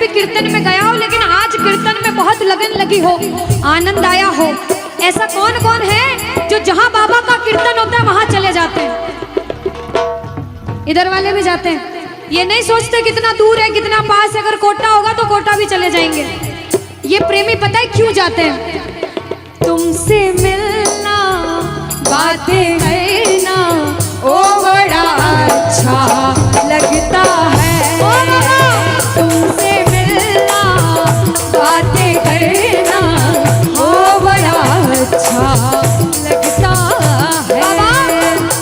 भी कीर्तन में गया हो, लेकिन आज कीर्तन में बहुत लगन लगी हो, आनंद आया हो। ऐसा कौन कौन है जो जहां बाबा का कीर्तन होता है वहां चले जाते हैं? इधर वाले भी जाते हैं, ये नहीं सोचते कितना दूर है कितना पास है। अगर कोटा होगा तो कोटा भी चले जाएंगे। ये प्रेमी पता है क्यों जाते हैं? तुमसे मिलना, बातें करना, ओ बड़ा अच्छा लगता है। तुमसे मिलना, बातें करना, ओ बड़ा अच्छा लगता है। बाबा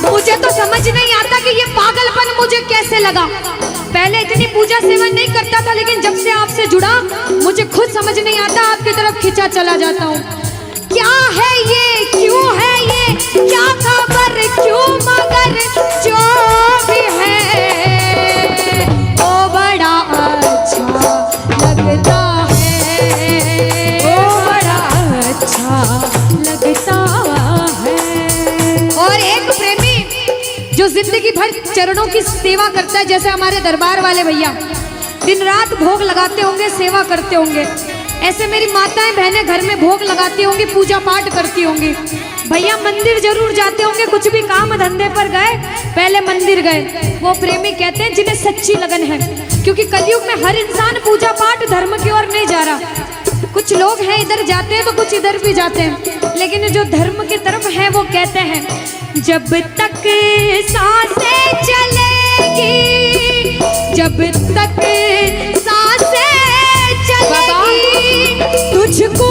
मुझे तो समझ नहीं आता कि ये पागलपन मुझे कैसे लगा। पहले इतनी पूजा सेवन नहीं करता था, लेकिन जब से आपसे जुड़ा मुझे खुद समझ नहीं आता, आपकी तरफ खिंचा चला जाता हूँ। क्या है ये, क्यों है ये, क्या खबर, क्यों, मगर जो भी है वो बड़ा अच्छा लगता है, वो बड़ा अच्छा लगता है। और एक प्रेमी जो जिंदगी भर चरणों की सेवा करता है, जैसे हमारे दरबार वाले भैया दिन रात भोग लगाते होंगे, सेवा करते होंगे, ऐसे मेरी माताएं बहनें घर में भोग लगाती होंगी, पूजा पाठ करती होंगी। भैया मंदिर जरूर जाते होंगे, कुछ भी काम धंधे पर गए पहले मंदिर गए। वो प्रेमी कहते हैं जिन्हें सच्ची लगन है, क्योंकि कलयुग में हर इंसान पूजा पाठ धर्म की ओर नहीं जा रहा। कुछ लोग हैं इधर जाते हैं तो कुछ इधर भी जाते हैं, लेकिन जो धर्म की तरफ है वो कहते हैं जब तक सांसें चलेगी, जब तक सांसें चलेगी, तुझको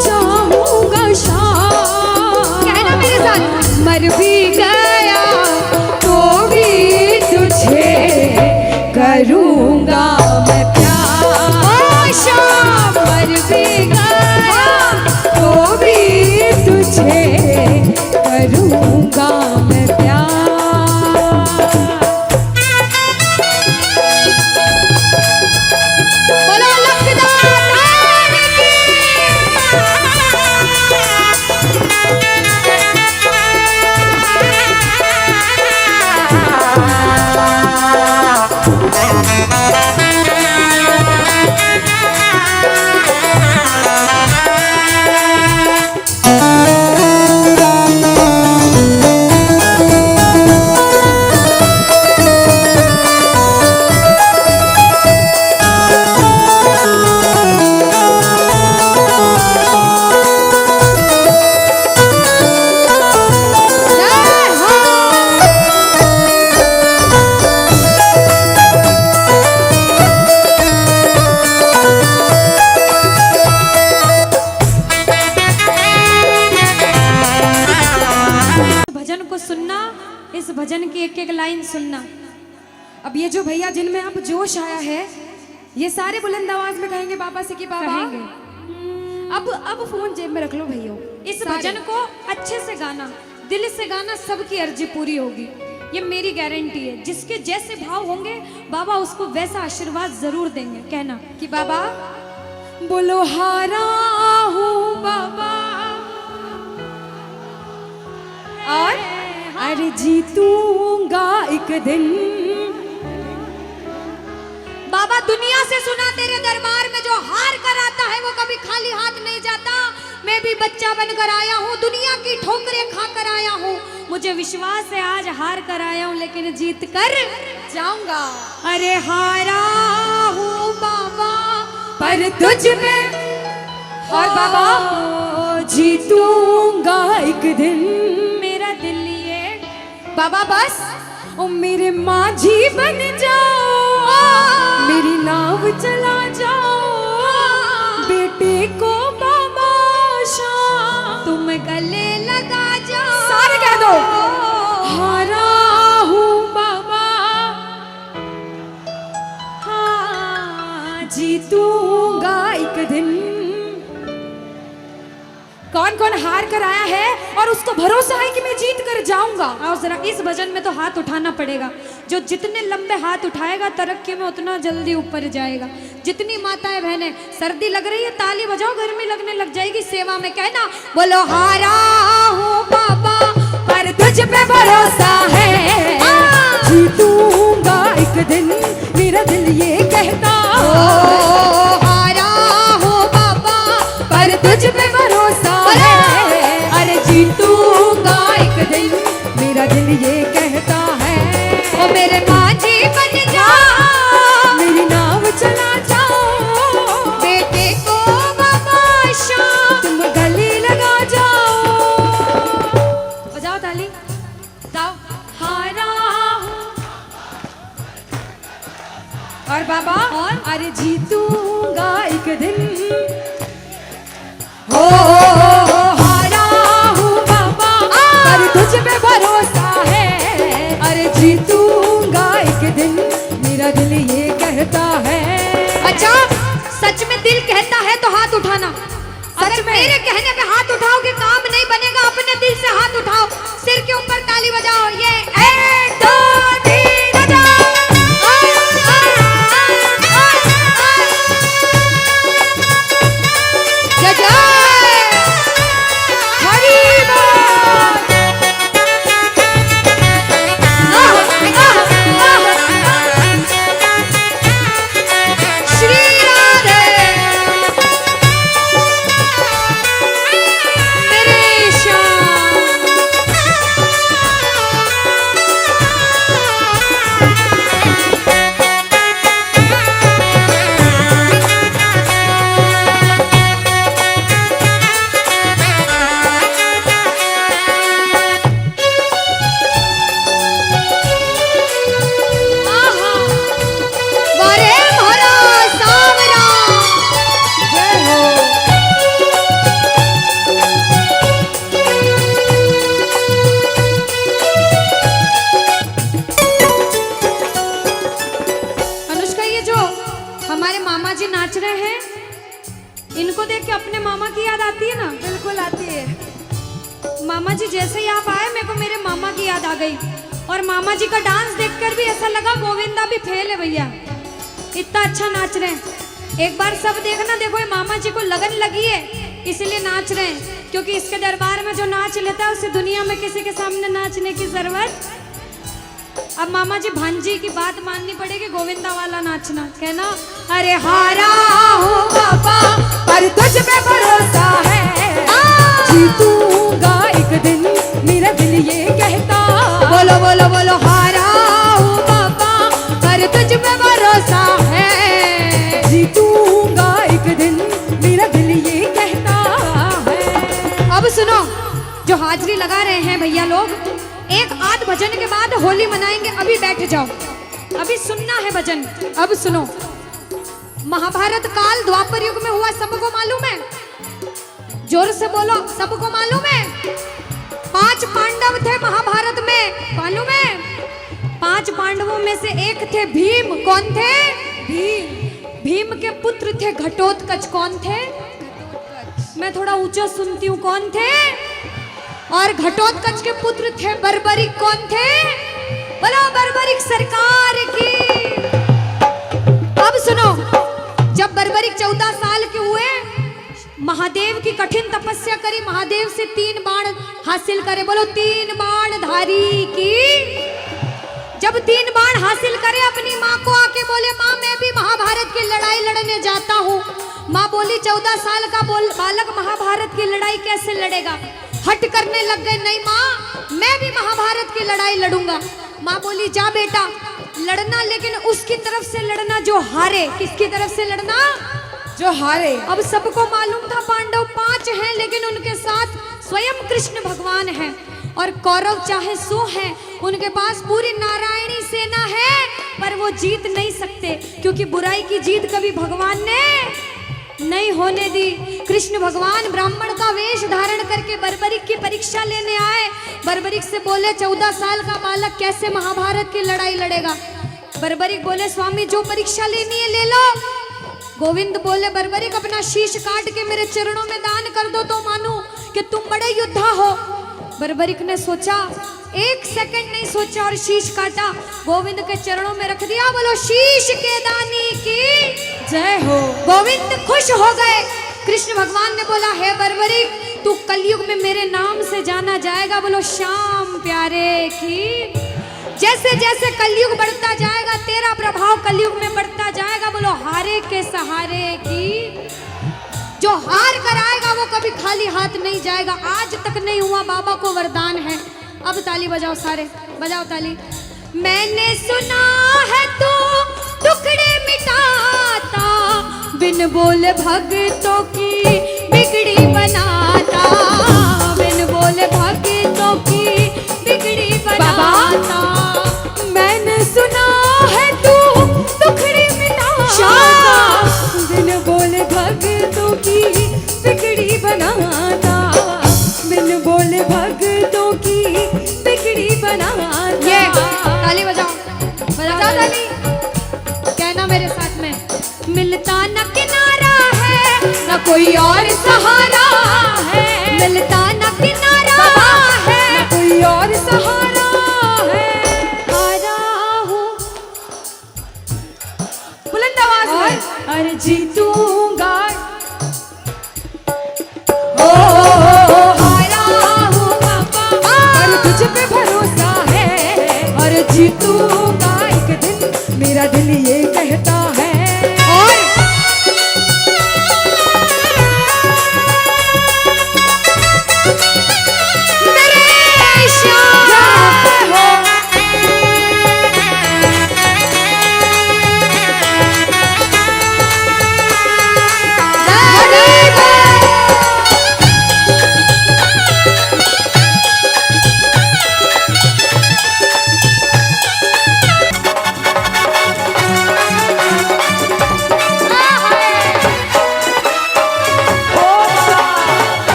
चाहूंगा शाम। कहना मेरे साथ, मर भी गया तो भी तुझे करूंगा मैं प्यार। शाम मर भी गया तो भी तुझे करूंगा मैं प्यार। बोलो लखदार की। इस भजन की एक एक लाइन सुनना। अब ये जो भैया जिनमें अब जोश आया है, ये सारे बुलंद आवाज में कहेंगे बाबा से कि बाबा अब फोन जेब में रख लो भैया। इस भजन को अच्छे से गाना, दिल से गाना, सबकी अर्जी पूरी होगी, ये मेरी गारंटी है। जिसके जैसे भाव होंगे बाबा उसको वैसा आशीर्वाद जरूर देंगे। कहना कि बाबा बोलो हारा हूँ बाबा और अरे जीतूंगा एक दिन। बाबा दुनिया से सुना तेरे दरबार में जो हार कर आता है वो कभी खाली हाथ नहीं जाता। मैं भी बच्चा बनकर आया हूँ, दुनिया की ठोकरें खाकर आया हूँ। मुझे विश्वास है आज हार कर आया हूँ लेकिन जीत कर जाऊंगा। अरे हारा हूँ बाबा पर तुझ में, और बाबा जीतूंगा एक दिन। मेरा दिल ये बाबा बस ओ मेरे माझी बन जाओ, मेरी नाव चला जाओ, बेटे को बाबा शाम तुम गले लगा जाओ। सारे कह दो हारा हूँ बाबा, हाँ जीतूंगा एक दिन। कौन कौन हार कर आया है और उसको भरोसा है कि मैं जीत कर जाऊंगा। और जरा इस भजन में तो हाथ उठाना पड़ेगा। जो जितने लंबे हाथ उठाएगा तरक्की में उतना जल्दी ऊपर जाएगा। जितनी माताएं बहनें सर्दी लग रही है ताली बजाओ, गर्मी लगने लग जाएगी सेवा में। कहना बोलो हारा हूँ बाबा पर तुझ पे भरोसा है, जीतूंगा एक दिन मेरा दिल ये कहता। हारा हूँ बाबा पर तुझ पे भरोसा है, अरे जीतूंगा एक दिन मेरा दिल ये कहता है। ओ मेरे माझी बन जा, मेरी नाव चला जाओ, बेटे को बाबा शाम तुम गले लगा जाओ। बजाओ ताली, जाओ। हारा हूँ और बाबा और अरे जीतूंगा एक दिन। हो हारा हूँ बाबा पर तुझ पे भरोसा है, अरे जीतूंगा एक दिन मेरा दिल ये कहता है। अच्छा, सच में दिल कहता है तो हाथ उठाना। सच में मेरे कहने पे हाथ उठाओगे काम नहीं बनेगा, अपने दिल से हाथ उठाओ, सिर के ऊपर ताली बजाओ। ये 1 2 3 बजाओ। जय जय हरि बोल। श्री राधे मेरे श्याम। आहा, वारे भरा सावरा। जय हो। अनुष्का, ये जो हमारे मामा जी नाच रहे हैं, इनको देख के अपने मामा की याद आती है ना? बिल्कुल आती है। मामा जी जैसे ही आप आए, मेरे को मेरे मामा की याद आ गई। और मामा जी का डांस देखकर भी ऐसा लगा गोविंदा भी फेल है भैया, इतना अच्छा नाच रहे हैं। एक बार सब देखना, देखो ये मामा जी को लगन लगी है इसलिए नाच रहे हैं, क्योंकि इसके दरबार में जो नाच लेता है उसे दुनिया में किसी के सामने नाचने की जरूरत। अब मामा जी भांजी की बात माननी पड़ेगी, गोविंदा वाला नाचना। कहना अरे हारा हूँ बाबा पर तुझ पे भरोसा है, जीतूंगा एक दिन मेरा दिल ये कहता। बोलो बोलो बोलो, हारा हूँ बाबा पर तुझ पे भरोसा है, जीतूंगा एक दिन मेरा दिल ये कहता है। अब सुनो, जो हाजिरी लगा रहे हैं भैया लोग, एक आध भजन के बाद होली मनाएंगे। अभी बैठ जाओ, अभी सुनना है भजन। अब सुनो, महाभारत काल द्वापर युग में हुआ, सबको मालूम है? जोर से बोलो, सबको मालूम है? 5 पांडव थे महाभारत में, मालूम है? 5 पांडवों में से एक थे भीम। कौन थे? भीम। भीम के पुत्र थे घटोत्कच। कौन थे? मैं थोड़ा ऊंचा सुनती हूँ। कौन थे? और घटोत्कच के पुत्र थे बर्बरिक। कौन थे? बोलो बर्बरिक सरकार की। अब सुनो, जब बर्बरिक 14 साल के हुए, महादेव की कठिन तपस्या करी, महादेव से 3 बाण हासिल करे। बोलो 3 बाण धारी की। जब 3 बाण हासिल करे, अपनी माँ को आके बोले, माँ मैं भी महाभारत की लड़ाई लड़ने जाता हूँ। माँ बोली 14 साल का बालक महाभारत की लड़ाई कैसे लड़ेगा? हट करने लग गए, नहीं माँ मैं भी महाभारत की लड़ाई लड़ूंगा। माँ बोली जा बेटा लड़ना, लेकिन उसकी तरफ से लड़ना जो हारे। किसकी तरफ से लड़ना? जो हारे। अब सबको मालूम था पांडव 5 हैं, लेकिन उनके साथ स्वयं कृष्ण भगवान हैं। और कौरव चाहे 100 हैं, उनके पास पूरी नारायणी सेना है, पर वो जीत नहीं सकते, क्योंकि बुराई की जीत कभी भगवान ने नहीं होने दी। कृष्ण भगवान ब्राह्मण का वेश धारण करके बर्बरिक की परीक्षा लेने आए। बर्बरिक से बोले 14 साल का बालक कैसे महाभारत की लड़ाई लड़ेगा? बर्बरिक बोले स्वामी जो परीक्षा लेनी है ले लो। गोविंद बोले बर्बरिक अपना शीश काट के मेरे चरणों में दान कर दो तो मानूं कि तुम बड़े योद्धा हो। बर्बरिक ने सोचा, 1 सेकंड नहीं सोचा और शीश काटा, गोविंद के चरणों में रख दिया। बोलो शीश के दानी की जय हो। गोविंद खुश हो गए। कृष्ण भगवान ने बोला हे बर्बरिक तू कलयुग में मेरे नाम से जाना जाएगा। बोलो श्याम प्यारे की। जैसे जैसे कलयुग बढ़ता जाएगा तेरा प्रभाव कलयुग में बढ़ता जाएगा। बोलो हारे के सहारे की, जो हार कर आएगा वो कभी खाली हाथ नहीं जाएगा। आज तक नहीं हुआ, बाबा को वरदान है। अब ताली बजाओ सारे, बजाओ ताली। मैंने सुना है तू टुकड़े मिटाता, बिन बोले भक्तों की बिगड़ी बनाता, बिन बोले भक्तों की बिगड़ी बनाता। मैंने सुना है तू टुकड़े मिटाता, बिन बोले भक्तों की बिगड़ी बनाता, बिन बोले भक्तों की बिगड़ी बनाता। ये ताली बजाओ, बजाओ ताली। कहना मेरे साथ में, मिलता न किनारा है न कोई और सहारा है, मिलता न किनारा है न कोई और सहारा है। हारा हूँ बुलंद आवाज में, अरे जीतूंगा, ओ हारा हूँ बाबा, पर तुझ पे भरोसा है, और जीतूंगा एक दिन, मेरा दिल ये कहता है। और मेरे श्याम हो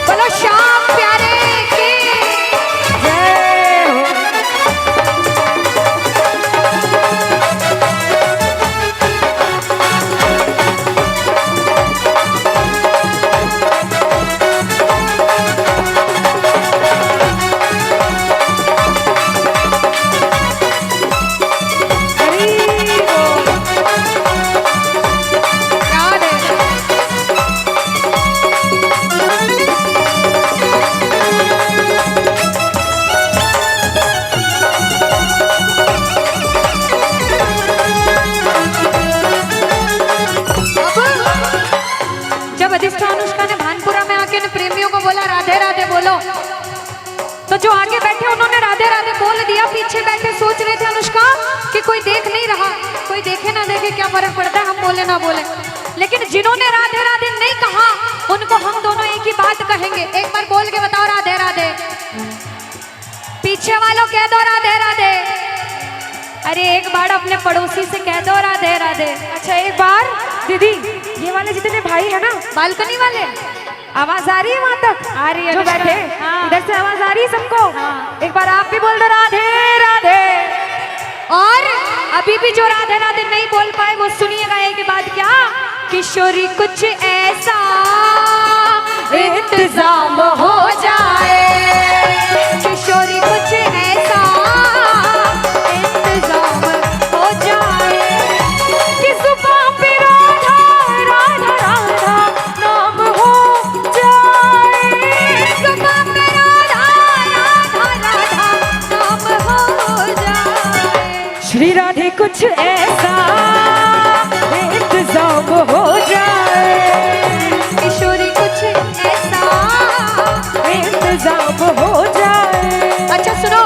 बोलो श्याम प्यारे की जय हो। हरी बोल। याद है। जब अधिष्ठा अनुष्का ने भानपुरा में आके इन प्रेमियों को बोला राधे राधे बोलो, तो जो आगे बैठे उन्होंने राधे राधे बोल दिया। पीछे बैठे सोच रहे थे अनुष्का कि कोई देख नहीं रहा, कोई देखे ना देखे क्या फर्क पड़ता है, हम बोले ना बोले। लेकिन जिन्होंने राधे राधे नहीं कहा उनको हम दोनों एक ही बात कहेंगे। एक बार बोल के बताओ राधे राधे। पीछे वालों कह दो राधे राधे। अरे एक बार अपने पड़ोसी से कह दो राधे राधे। अच्छा एक बार दीदी, ये वाले जितने भाई है ना, बालकनी वाले, आवाज आ रही है वहां तक? आ रही है जो अनुष्का। बैठे हाँ। इधर से आवाज आ रही है सबको? हाँ। एक बार आप भी बोल दो राधे राधे। और अभी भी जो राधे राधे नहीं बोल पाए वो सुनिएगा एक बात क्या, किशोरी कुछ ऐसा इंतजाम हो जाए, किशोरी कुछ ऐसा इंतजाम हो जाए कि सुबह पे राधा राधा राधा नाम हो जाए, सुबह पे राधा राधा राधा नाम हो जाए। श्री राधे कुछ ऐसा इंतजाम हो जाए, किशोरी कुछ ऐसा इंतजाम हो जाए। अच्छा सुनो,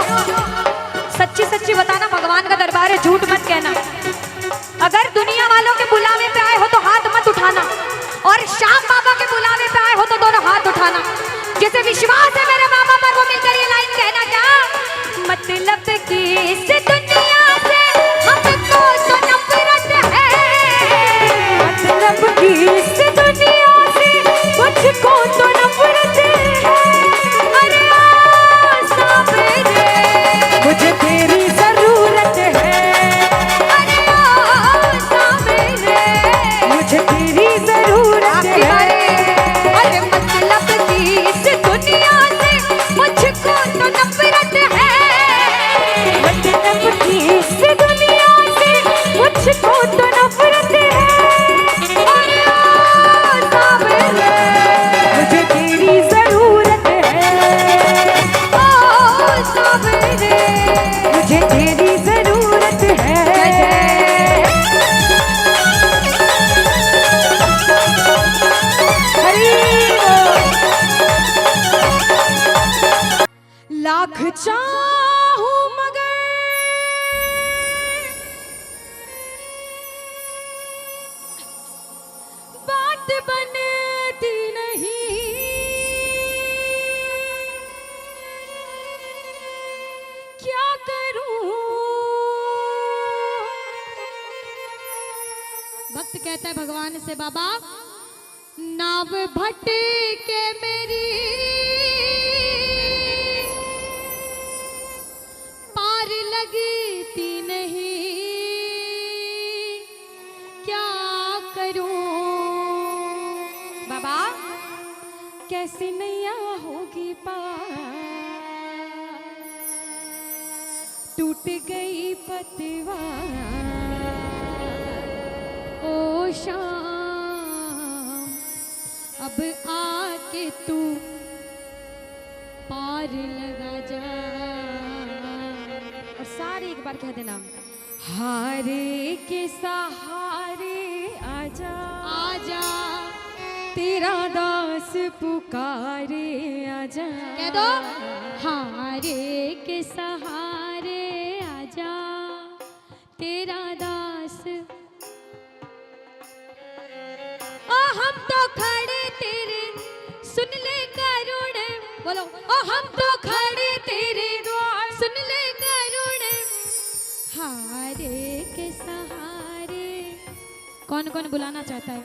सच्ची सच्ची बताना, भगवान का दरबार है, झूठ मत कहना। अगर दुनिया वालों के बुलावे पे आए हो तो हाथ मत उठाना, और श्याम बाबा के बुलावे पे आए हो तो दोनों हाथ उठाना। जिसे विश्वास है मेरे बाबा पर वो मिलकर ये लाइन कहना क्या, मतलब कि इस दुनिया से हमको तो नफरत है, मतलब कि इस दुनिया से मुझको तो नफरत है। अरे आ सावरे, मुझे तेरी जरूरत है, अरे आ सावरे, मुझे तेरी जरूरत आपकी है। बारी। अरे मतलब कि इस दुनिया से मुझको तो नफरत है, मतलब कि इस दुनिया से मुझको तो नफरत है। अरे आ सावरे, मुझे तेरी जरूरत है, ओ सावरे, बात बनती नहीं, क्या करूं? भक्त कहता है भगवान से, बाबा नाव भटके मेरी पार लगती नहीं, क्या करूं? बाबा कैसे नैया होगी पार, टूट गई पतवार। ओ शाम अब आके तू पार लगा जा। और सारे एक बार कह देना, हारे के सहारे आजा आजा तेरा दास पुकारे आजा। कह दो, हारे के सहारे आजा तेरा दास। ओ हम तो खड़े तेरे सुन ले करुण, बोलो ओ हम तो खड़े तेरे द्वार सुन ले करुण, हारे के सहारे। कौन कौन बुलाना चाहता है?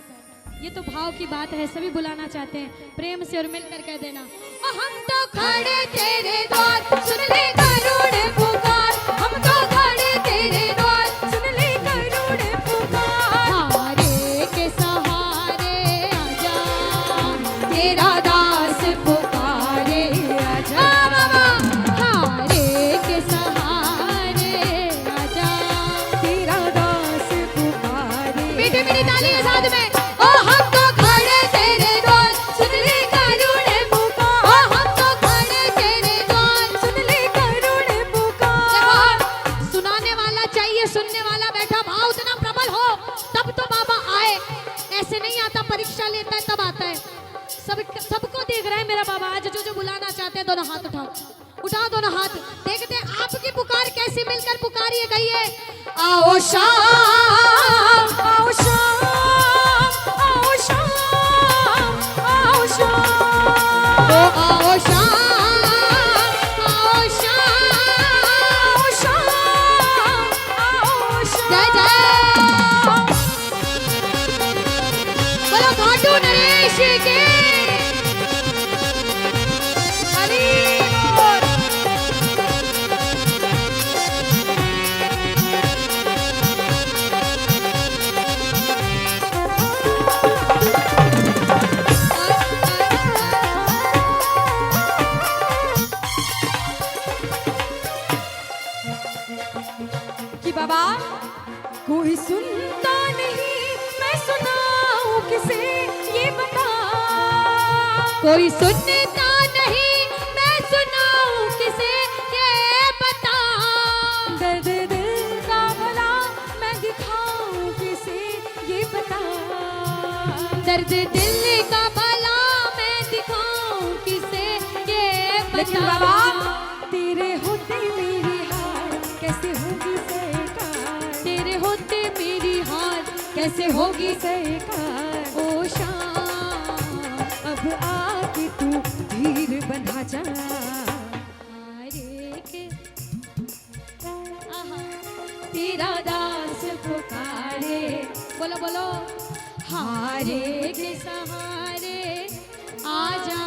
ये तो भाव की बात है, सभी बुलाना चाहते हैं, प्रेम से और मिलकर कह देना, ओ हम तो खड़े तेरे द्वार सुन ले करुण पुकार, हम तो खड़े तेरे द्वार सुन ले करुण पुकार। हारे के सहारे आजा तेरा दास पुकारे आजा। हारे के सहारे आजा तेरा दास पुकारे। मीठी मीठी ताली के साथ में, ओ हम तो खड़े तेरे द्वार सुन ले करुण पुकार, ओ हम तो खड़े तेरे द्वार सुन ले करुण पुकार। देखो, सुनाने वाला चाहिए, सुनने वाला बैठा, भाव उतना प्रबल हो तब तो बाबा आए, ऐसे नहीं आता, परीक्षा लेता है तब आता है। सबको देख रहा है मेरा बाबा आज, जो बुलाना चाहते हैं दोनों हाथ उठाओ दोनों हाथ, देखते हैं आपकी पुकार कैसी मिलकर पुकारिए, कहिए आओ शाम आओ शाम, आओ शाम, आओ शाम, ओ आओ शाम, आओ शाम, आओ शाम, आओ जय शाम। जय बोलो घाटू नरेश के। हरि बोल। कि बाबा कोई सुनता नहीं, मैं सुनाऊं किसे ये बता। कोई सुनता नहीं, मैं सुनाऊं किसे ये बता। दर्द दिल का भला मैं दिखाऊं किसे ये बता। दर्द दिल का भला मैं दिखाऊं किसे ये बता। लेकिन बाबा तेरे होते मेरी हार कैसे होगी सरकार, तेरे होते मेरी हार कैसे होगी सरकार। ओ शाम अब आके तू धीर बंधा जा। हारे के आहा तेरा दास पुकारे। बोलो बोलो, हारे के सहारे आजा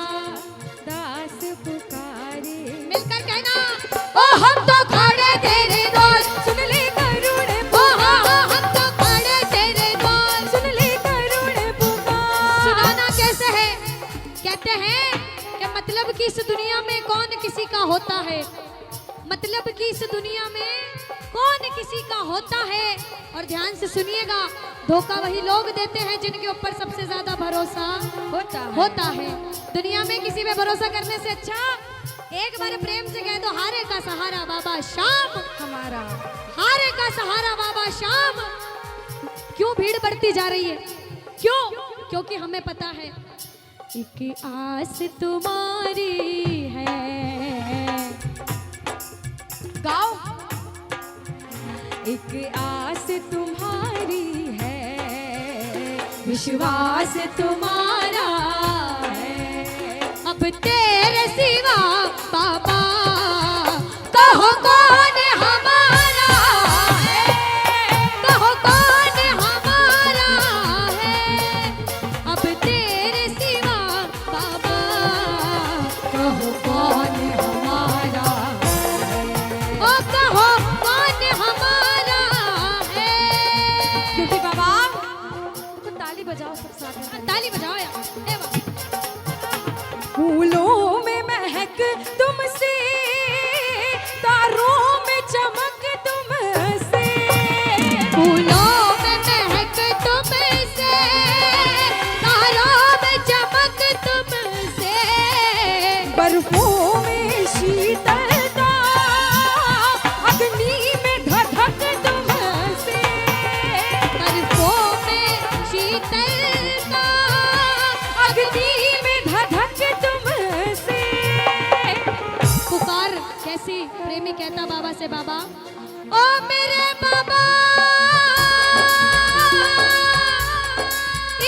दास पुकारे। मिलकर कहना, ओ हम तो खड़े तेरे द्वार सुन ले करुण ओ हम तो खड़े तेरे द्वार। सुन ले करुण पुकार। सुनाना कैसे है? कहते हैं कि मतलब कि इस दुनिया में कौन किसी का होता है, मतलब कि इस दुनिया में कौन किसी का होता है। और ध्यान से सुनिएगा, धोखा वही लोग देते हैं जिनके ऊपर सबसे ज्यादा भरोसा होता है। दुनिया में किसी पे भरोसा करने से अच्छा एक बार प्रेम से कह दो, हारे का सहारा बाबा श्याम हमारा। हारे का सहारा बाबा श्याम। क्यों भीड़ बढ़ती जा रही है? क्यों? क्योंकि हमें पता है एक आस तुम्हारी है। गाओ। एक आस तुम्हारी है, विश्वास तुम्हारा है। अब तेरे सिवा बाबा कहो कौन हमारा है, कहो कौन हमारा है। अब तेरे सिवा बाबा कहो कौन हमारा है, ओ कहो कौन हमारा है। क्योंकि बाबा तो ताली बजाओ सब साथ में। ताली बजाओ यार, ए बाबा। फूलों में महक तुमसे, तारों में चमक तुमसे, फूलों में महक तुमसे, तारों में चमक तुमसे, बर्फों में शीतलता, अग्नि में धधक तुमसे, बर्फों में शीतलता, अग्नि में धधक तुमसे। पुकार कैसी प्रेमी कहता बाबा से, बाबा ओ मेरे बाबा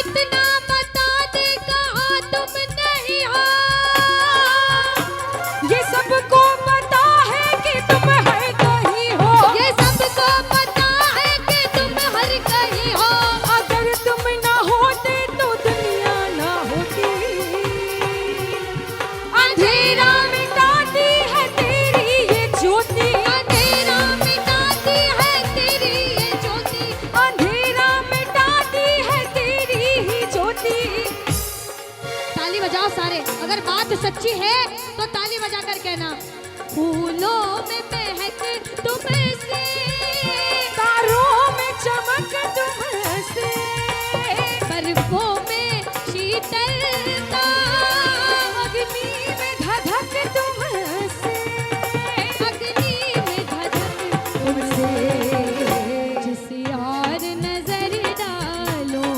इतना बता दे कहाँ तुम नहीं हो। ये सबको पता है कि तुम हर कहीं हो, ये सबको पता है कि तुम हर कहीं हो। अगर तुम ना होते तो दुनिया ना होती। अंधेरा मिटाती है तेरी ये ज्योति, अंधेरा मिटाती है तेरी ये ज्योति, अंधेरा मिटाती है तेरी ही ज्योति। ताली बजाओ सारे, अगर बात सच्ची है तो ताली बजा कर कहना। फूलों में महक तुमसे, तारों में चमक तुमसे, बर्फों में शीतलता, अग्नि में धधक तुमसे, अग्नि में धधक तुमसे। जिसे और नजर डालो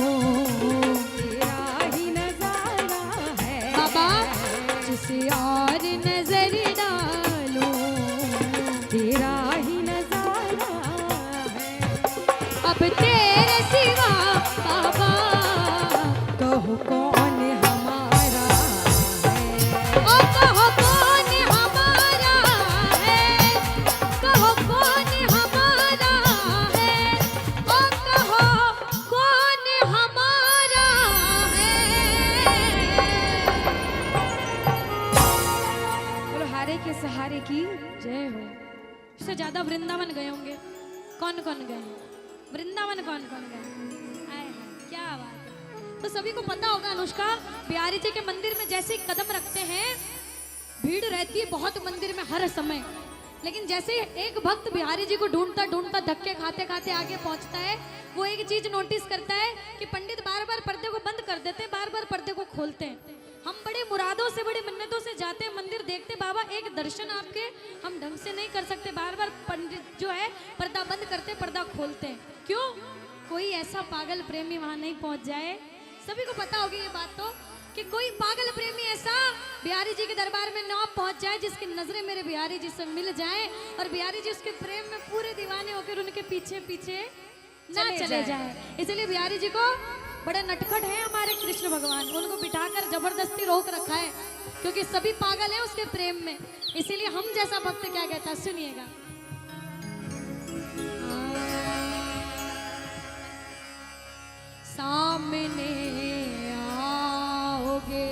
तेरा ही नजारा है बाबा, जिसे और नजर डालो तेरा ही नजारा है। अब तेरे सिवा बाबा कहो कौन हमारा है, ओ कहो कौन हमारा है, कहो कौन हमारा है, ओ कहो कौन हमारा है। बोलो हारे के सहारे की जय हो। इससे ज्यादा वृंदावन गए होंगे, कौन कौन गए हैं? वृंदावन कौन कौन गए? आए हाय, क्या बात है। तो सभी को पता होगा अनुष्का, बिहारी जी के मंदिर में जैसे ही कदम रखते हैं भीड़ रहती है बहुत मंदिर में हर समय, लेकिन जैसे एक भक्त बिहारी जी को ढूंढता ढूंढता धक्के खाते खाते आगे पहुंचता है, वो एक चीज नोटिस करता है कि पंडित बार बार पर्दे को बंद कर देते हैं, बार बार पर्दे को खोलते हैं। हम बड़े मुरादों से बड़ी मन्नतों से जाते हैं मंदिर, देखते बाबा एक दर्शन आपके हम ढंग से नहीं कर सकते, बार बार पंडित जो है पर्दा बंद करते पर्दा खोलते हैं। क्यों? कोई ऐसा पागल प्रेमी वहां नहीं पहुंच जाए। सभी को पता होगी ये बात तो, कि कोई पागल प्रेमी ऐसा बिहारी जी के दरबार में ना पहुंच जाए जिसकी नजरें मेरे बिहारी जी से मिल जाए और बिहारी जी उसके प्रेम में पूरे दीवाने होकर उनके पीछे पीछे ना चले जाए। इसलिए बिहारी जी को बड़े नटखट हैं हमारे कृष्ण भगवान, उनको बिठाकर जबरदस्ती रोक रखा है, क्योंकि सभी पागल हैं उसके प्रेम में। इसीलिए हम जैसा भक्त क्या कहता है, सुनिएगा। सामने आओगे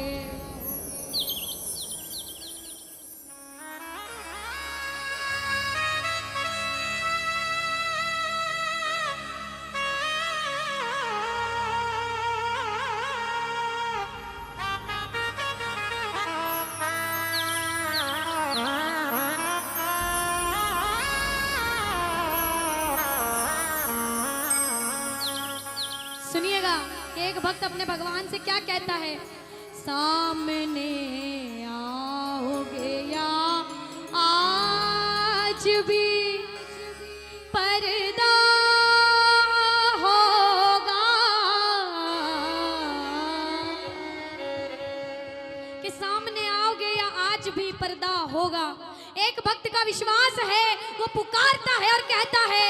सुनिएगा कि एक भक्त अपने भगवान से क्या कहता है। सामने आओगे या आज भी पर्दा होगा, कि सामने आओगे या आज भी पर्दा होगा। एक भक्त का विश्वास है, वो पुकारता है और कहता है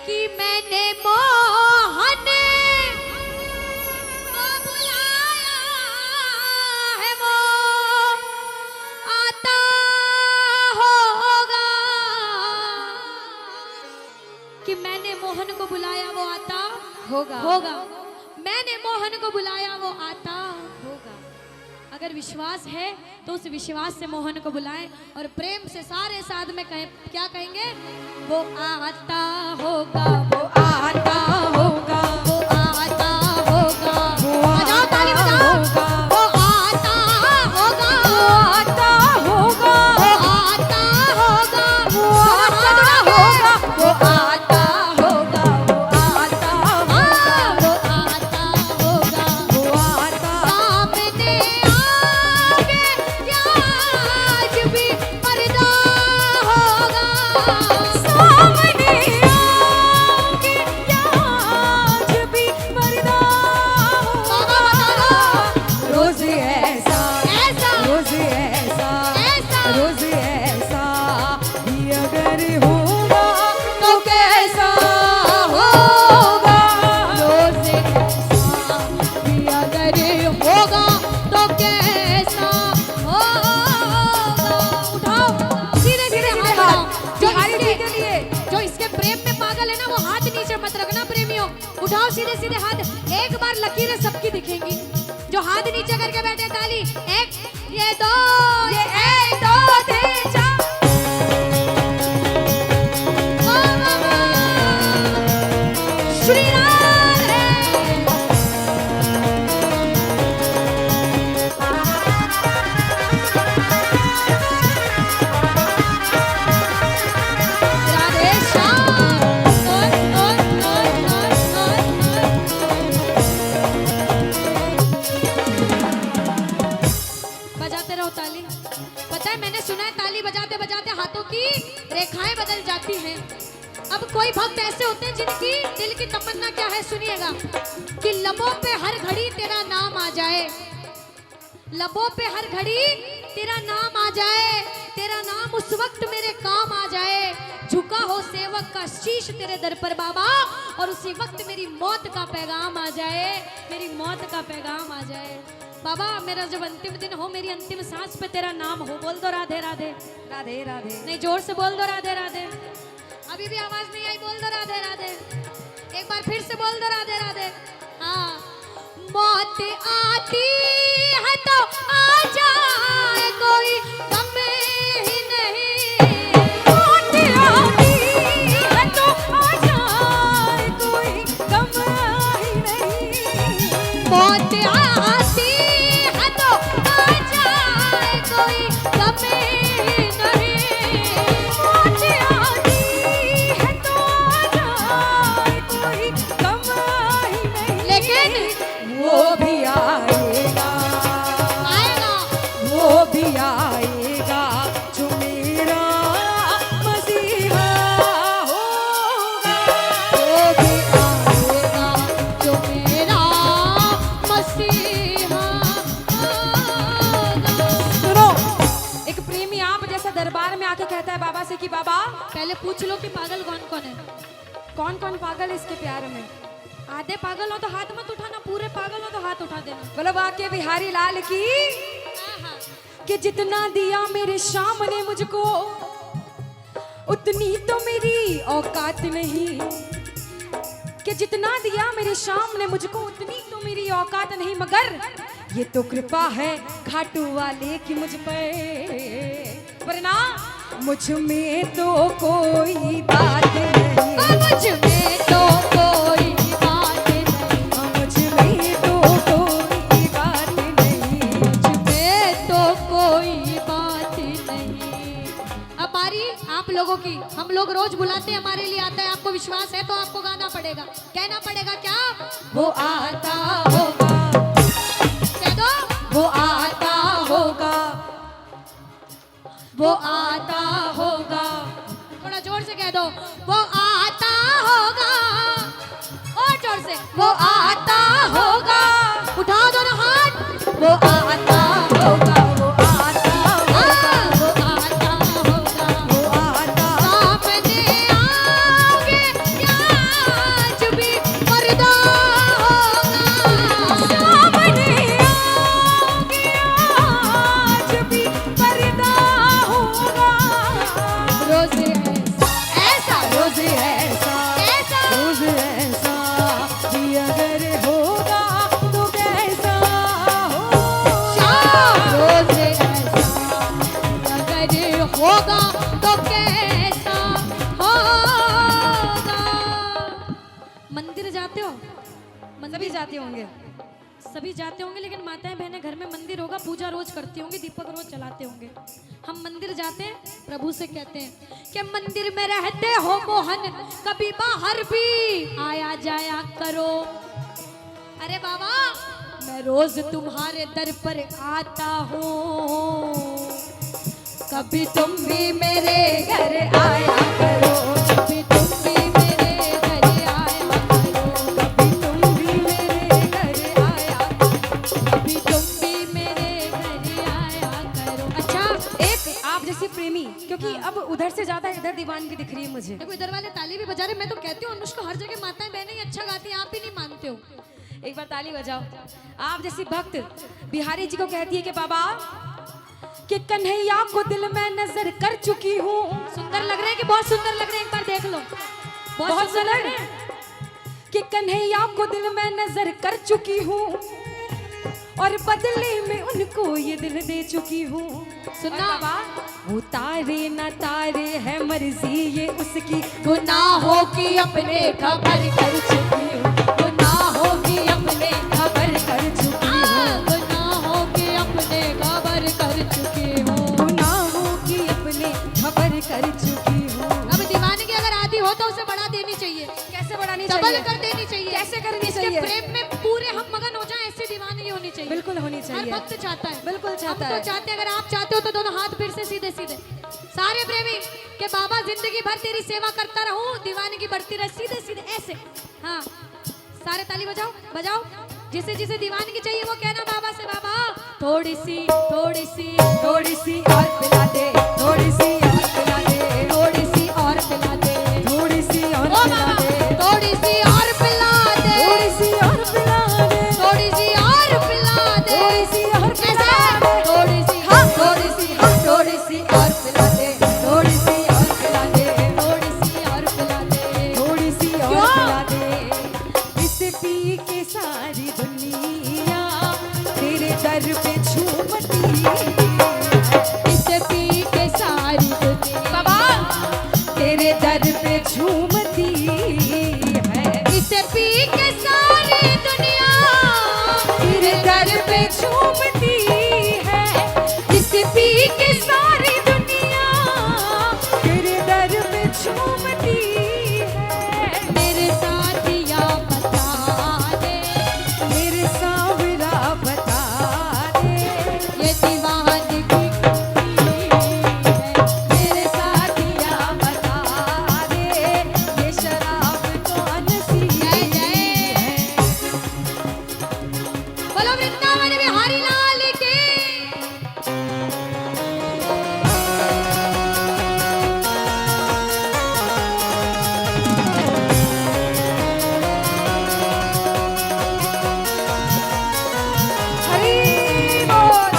कि मैंने मोहन क्या वो आता होगा? अगर विश्वास है तो उस विश्वास से मोहन को बुलाएं और प्रेम से सारे साथ में कहें, क्या कहेंगे? वो आता होगा, वो आता होगा, वो आता होगा, बजाओ ताली बजाओ, वो आता होगा, वो आता होगा, वो आता होगा, वो आता होगा, वो आता होगा, वो आता होगा, वो आता होगा, वो आता सामने आगे क्या आज भी पर्दा होगा, सामने आगे क्या आज भी पर्दा होगा। रोज ऐसा ऐसा रोज ऐसा ऐसा रोज ऐसा ही अगर होगा तो कैसा होगा। रोज ऐसा भी अगर होगा तो कैसा होगा। उठाओ सीधे सीधे हाथ उठाओ। बिहारी जी के लिए जो इसके प्रेम में पागल है ना, वो हाथ नीचे मत रखना प्रेमियों। उठाओ सीधे सीधे हाथ। एक बार लकीरें सबकी दिखेंगी। जो हाथ नीचे करके बैठे ताली, एक, ये दो, ये एक दो तीन चार वाह, वाह, वाह। श्री राम है। राधे श्याम। बजाते रहो ताली। पता है, मैंने सुना है ताली बजाते बजाते हाथों की रेखाएं बदल जाती हैं। अब कोई भक्त ऐसे होते हैं जिनकी दिल की तमन्ना क्या है, सुनिएगा, कि लबों पे हर घड़ी तेरा नाम आ जाए, लबों पे हर घड़ी तेरा नाम आ जाए, तेरा नाम उस वक्त मेरे काम आ जाए, झुका हो सेवक का शीश तेरे दर पर बाबा, और उसी वक्त मेरी मौत का पैगाम आ जाए, मेरी मौत का पैगाम आ जाए। बाबा, मेरा जब अंतिम दिन हो, मेरी अंतिम सांस पे तेरा नाम हो, बोल दो राधे राधे। राधे राधे। नहीं, जोर से बोल दो राधे राधे। अभी भी आवाज नहीं आई, बोल दो राधे राधे। एक बार फिर से बोल दो राधे राधे। हाँ, मौत आती है तो आ जाए, कोई गम ही नहीं, मौत आती है तो आ जाए, कोई गम ही नहीं। मौत आती है तो आ जाए, कोई गम ही नहीं। मौत आती है तो आ जाए, कोई गम ही नहीं। लेकिन वो भी आएगा, आएगा, वो भी आएगा, जो मेरा मसीहा होगा। वो भी आएगा, जो मेरा मसीहा होगा। सुनो, एक प्रेमी आप जैसा दरबार में आके कहता है बाबा से कि बाबा, पहले पूछ लो कि पागल कौन कौन है। कौन कौन पागल है इसके प्यार में। आधे पागल हो तो हाथ मत उठाना, पूरे पागल हो तो हाथ उठा देना। बोलो वाक्य बिहारी लाल की, आहा। कि जितना दिया मेरे शाम ने मुझको, उतनी तो मेरी औकात नहीं। कि जितना दिया मेरे शाम ने मुझको, उतनी तो मेरी औकात नहीं, मगर ये तो कृपा है खाटू वाले की मुझ पर, वरना मुझ में तो कोई बात नहीं। मुझ में तो कोई बात नहीं, मुझ में तो कोई बात नहीं। मुझ में तो कोई बात नहीं। अब बारी आप लोगों की। हम लोग रोज बुलाते हैं, हमारे लिए आता है। आपको विश्वास है तो आपको गाना पड़ेगा, कहना पड़ेगा क्या? वो आता होगा, कह दो, वो आता होगा, वो आता होगा। थोड़ा जोर से कह दो, वो आता होगा। और जोर से, वो आता होगा, उठाओ दोनों हाथ। वो आता होगा, वो आता होगा, वो आता होगा, वो आता सामने आओगे क्या आज भी पर्दा होगा, सामने आओगे आज भी पर्दा होगा। रोज ऐसा रोज ऐसा, ऐसा रोज ऐसा भी अगर हो सभी जाते होंगे। सभी जाते होंगे, लेकिन माताएं बहनें घर में मंदिर होगा, पूजा रोज करती होंगी, दीपक रोज जलाते होंगे। हम मंदिर जाते हैं, प्रभु से कहते हैं कि मंदिर में रहते हो मोहन, कभी बाहर भी आया जाया करो। अरे बाबा, मैं रोज तुम्हारे दर पर आता हूँ, कभी तुम भी मेरे घर आया करो, कभी तुम भी मेरे घर आया करो, कभी तुम भी मेरे घर आया करो, कभी तुम भी मेरे घर आया करो। अच्छा, एक आप जैसी प्रेमी, क्योंकि अब उधर से ज्यादा इधर दीवानगी दिख रही है मुझे। देखो इधर वाले ताली भी बजा रहे, मैं तो कहती हूँ अनुष्का हर जगह माताएं बहनें ही अच्छा गाती हैं, आप ही नहीं मानते हो। एक बार ताली बजाओ। आप जैसी भक्त बिहारी जी को कहती है कि बाबा कि कन्हैया को दिल में नजर कर चुकी हूँ। सुंदर लग रहे हैं कि बहुत सुंदर लग रहे हैं, एक बार देख लो, बहुत सुंदर लग रहे हैं। कि कन्हैया को दिल में नजर कर चुकी हूँ और बदले में उनको ये दिल दे चुकी हूँ। सुनना बाबा, वो तारे ना तारे है मर्जी ये उसकी, गुनाहों की अपने खबर कर चुकी हूँ, गुनाहों की अपने खबर कर चुकी हूँ, गुनाहों की अपने खबर कर चुकी हूँ, गुनाहों की अपने खबर कर चुकी हूँ। अब दीवानगी अगर आदि हो तो उसे बढ़ा देनी चाहिए, कैसे बढ़ानी डबल चाहिए? कर देनी चाहिए। कैसे करनी इसके चाहिए? प्रेम में पूरे हम मगन हो जाएं, ऐसी दीवानगी होनी चाहिए। बिल्कुल होनी हर चाहिए। भक्त चाहता है, बिल्कुल चाहता हम है। तो चाहते हैं, अगर आप चाहते हो तो दोनों हाथ फिर से सीधे सीधे सारे प्रेमी के बाबा जिंदगी भर तेरी सेवा करता रहूं, दीवानगी बढ़ती रहे, सीधे सीधे ऐसे। हाँ, सारे ताली बजाओ बजाओ। जिसे जिसे दीवानगी चाहिए वो कहना बाबा से, बाबा थोड़ी सी थोड़ी सी थोड़ी सी और पिला दे, थोड़ी सी और पिला दे, थोड़ी सी और पिला दे, थोड़ी सी और ओ पिला बाबा दे, थोड़ी सी और पिला दे, थोड़ी सी और पिला दे, थोड़ी सी और पिला दे, थोड़ी सी और पिला ऐसे, दे, थोड़ी सी हाँ, थोड़ी सी और पिला दे, थोड़ी सी और पिला दे, थोड़ी सी और पिला दे। थोड़ी सी और क्यों? पिला दे। इसे पी के सारी दुनिया तेरे दर पे झूमती है। इसे पी के सारी दुनिया बाबा तेरे दर पे झूमती है। इसे पी के सारी दुनिया तेरे दर पे झूमती है। इसे पी के सारी दुनिया तेरे दर पे झूमती है। मेरे साथिया बता दे, मेरे सांवरा बता दे, ये दीवानगी है। मेरे साथिया बता दे, ये शराब कौन सी जय जय। है। बोलो वृंदावन बिहारी लाल की। हरी बोल।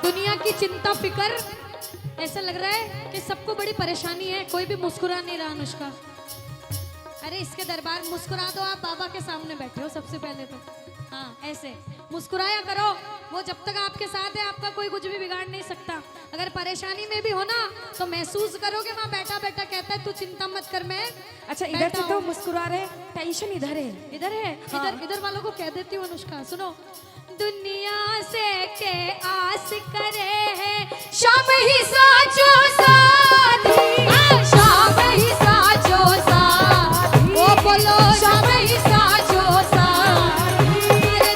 दुनिया की चिंता फिकर, ऐसा लग रहा है कि सबको बड़ी परेशानी है, कोई भी मुस्कुरा नहीं रहा। अनुष्का, अरे इसके दरबार मुस्कुरा दो, आप बाबा के सामने बैठे हो सबसे पहले तो। हाँ, ऐसे मुस्कुराया करो, वो जब तक आपके साथ है आपका कोई कुछ भी बिगाड़ नहीं सकता। अगर परेशानी में भी हो ना तो महसूस करोगे, वहाँ बैठा बैठा कहता है तू चिंता मत कर, मैं अच्छा इधर बैठा से तो हूँ। मुस्कुरा रहे, टेंशन इधर है। इधर है, हाँ। इधर वालों को कह देती हूँ अनुष्का, सुनो। दुनिया से के आस करे है शाम ही साचो सा